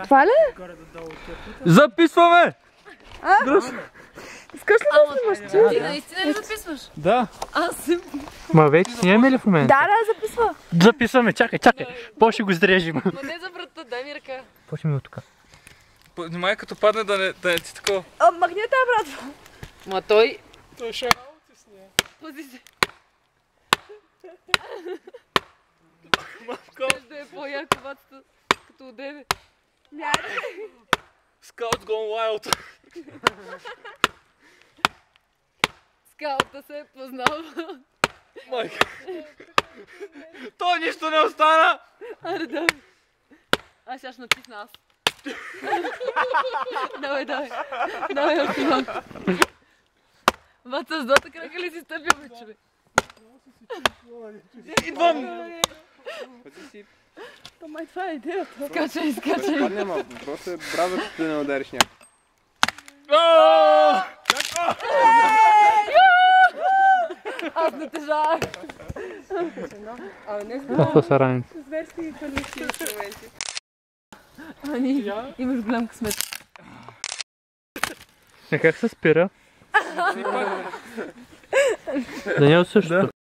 Това ли? Записваме! Искаш ли да снимаш? Ти наистина ли записваш? Да. Аз съм... Ма вече снимаме ли в момента? Да, записва. Записваме, чакай. По ще го изрежим. Ма не за врата, дай ми ръка. Почваме от тук. Внимай като падне да не ти такова. Махни тази, брат. Ма той... Той ще работи с нея. Пази се. Мамка. Да е по-яко ватата, като одеве. Scouts gone wild. Скалата се е познава. Майка. Той нищо не остана. Аре, давай. Аз сега ще натисна аз. Давай. Давай, още малко. Вата с двата крака ли си стъпил, бе, човек? Идвам. Май, това е идеята. Скачай. Падне малко, просто е браво, да не удариш някой. Аз не тежах. Това са раници. Зверски хвърлищи инструменти. Ани, имаш голям късмет. Как се спира? Даниел също.